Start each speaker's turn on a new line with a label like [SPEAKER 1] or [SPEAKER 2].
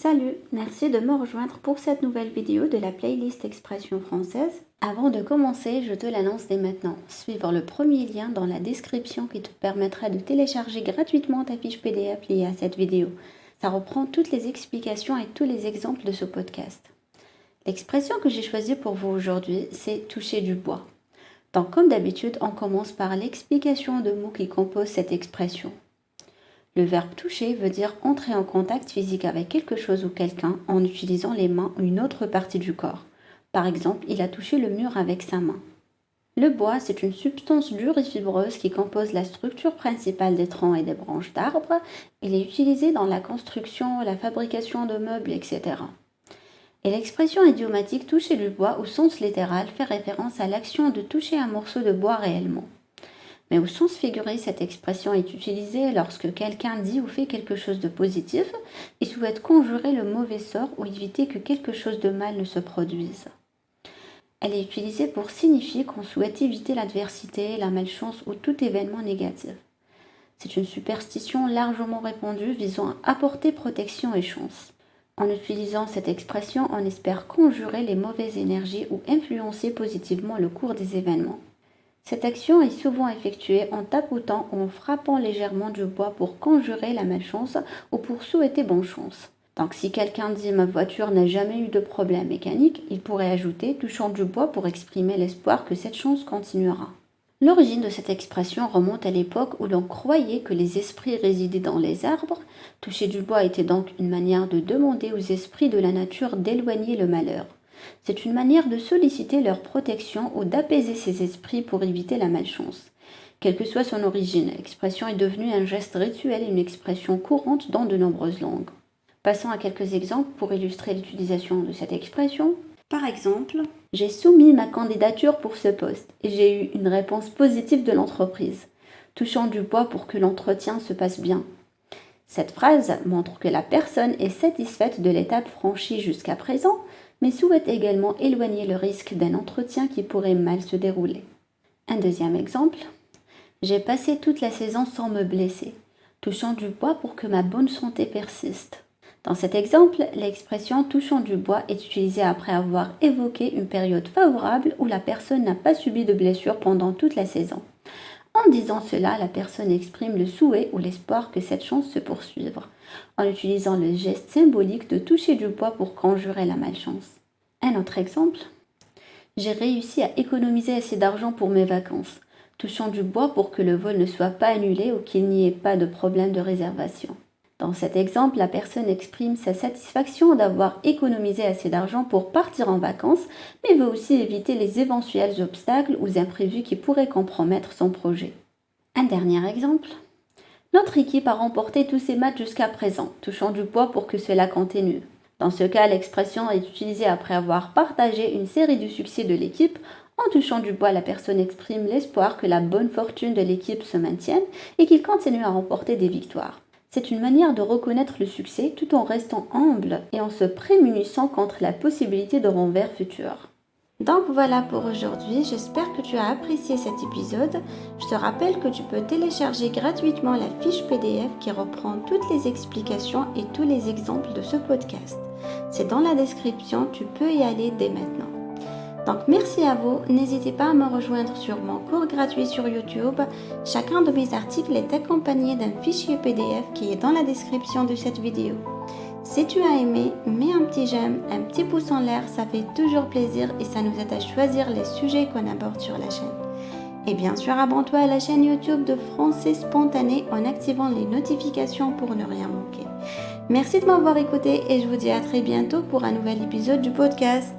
[SPEAKER 1] Salut, merci de me rejoindre pour cette nouvelle vidéo de la playlist Expression française. Avant de commencer, je te l'annonce dès maintenant. Suivre le premier lien dans la description qui te permettra de télécharger gratuitement ta fiche PDF liée à cette vidéo. Ça reprend toutes les explications et tous les exemples de ce podcast. L'expression que j'ai choisie pour vous aujourd'hui, c'est toucher du bois. Donc comme d'habitude, on commence par l'explication de mots qui composent cette expression. Le verbe toucher veut dire entrer en contact physique avec quelque chose ou quelqu'un en utilisant les mains ou une autre partie du corps. Par exemple, il a touché le mur avec sa main. Le bois, c'est une substance dure et fibreuse qui compose la structure principale des troncs et des branches d'arbres. Il est utilisé dans la construction, la fabrication de meubles, etc. Et l'expression idiomatique toucher du bois au sens littéral fait référence à l'action de toucher un morceau de bois réellement. Mais au sens figuré, cette expression est utilisée lorsque quelqu'un dit ou fait quelque chose de positif et souhaite conjurer le mauvais sort ou éviter que quelque chose de mal ne se produise. Elle est utilisée pour signifier qu'on souhaite éviter l'adversité, la malchance ou tout événement négatif. C'est une superstition largement répandue visant à apporter protection et chance. En utilisant cette expression, on espère conjurer les mauvaises énergies ou influencer positivement le cours des événements. Cette action est souvent effectuée en tapotant ou en frappant légèrement du bois pour conjurer la malchance ou pour souhaiter bonne chance. Donc si quelqu'un dit « ma voiture n'a jamais eu de problème mécanique », il pourrait ajouter « touchant du bois » pour exprimer l'espoir que cette chance continuera. L'origine de cette expression remonte à l'époque où l'on croyait que les esprits résidaient dans les arbres. Toucher du bois était donc une manière de demander aux esprits de la nature d'éloigner le malheur. C'est une manière de solliciter leur protection ou d'apaiser ces esprits pour éviter la malchance. Quelle que soit son origine, l'expression est devenue un geste rituel et une expression courante dans de nombreuses langues. Passons à quelques exemples pour illustrer l'utilisation de cette expression. Par exemple, j'ai soumis ma candidature pour ce poste et j'ai eu une réponse positive de l'entreprise, touchant du bois pour que l'entretien se passe bien. Cette phrase montre que la personne est satisfaite de l'étape franchie jusqu'à présent, mais souhaite également éloigner le risque d'un entretien qui pourrait mal se dérouler. Un deuxième exemple. J'ai passé toute la saison sans me blesser, touchant du bois pour que ma bonne santé persiste. Dans cet exemple, l'expression touchant du bois est utilisée après avoir évoqué une période favorable où la personne n'a pas subi de blessure pendant toute la saison. En disant cela, la personne exprime le souhait ou l'espoir que cette chance se poursuive, en utilisant le geste symbolique de toucher du bois pour conjurer la malchance. Un autre exemple. J'ai réussi à économiser assez d'argent pour mes vacances, touchant du bois pour que le vol ne soit pas annulé ou qu'il n'y ait pas de problème de réservation. Dans cet exemple, la personne exprime sa satisfaction d'avoir économisé assez d'argent pour partir en vacances, mais veut aussi éviter les éventuels obstacles ou imprévus qui pourraient compromettre son projet. Un dernier exemple. Notre équipe a remporté tous ses matchs jusqu'à présent, touchant du bois pour que cela continue. Dans ce cas, l'expression est utilisée après avoir partagé une série du succès de l'équipe. En touchant du bois, la personne exprime l'espoir que la bonne fortune de l'équipe se maintienne et qu'il continue à remporter des victoires. C'est une manière de reconnaître le succès tout en restant humble et en se prémunissant contre la possibilité de revers futurs. Donc voilà pour aujourd'hui, j'espère que tu as apprécié cet épisode. Je te rappelle que tu peux télécharger gratuitement la fiche PDF qui reprend toutes les explications et tous les exemples de ce podcast. C'est dans la description, tu peux y aller dès maintenant. Donc merci à vous, n'hésitez pas à me rejoindre sur mon cours gratuit sur YouTube. Chacun de mes articles est accompagné d'un fichier PDF qui est dans la description de cette vidéo. Si tu as aimé, mets un petit j'aime, un petit pouce en l'air, ça fait toujours plaisir et ça nous aide à choisir les sujets qu'on aborde sur la chaîne. Et bien sûr, abonne-toi à la chaîne YouTube de Français Spontané en activant les notifications pour ne rien manquer. Merci de m'avoir écouté et je vous dis à très bientôt pour un nouvel épisode du podcast.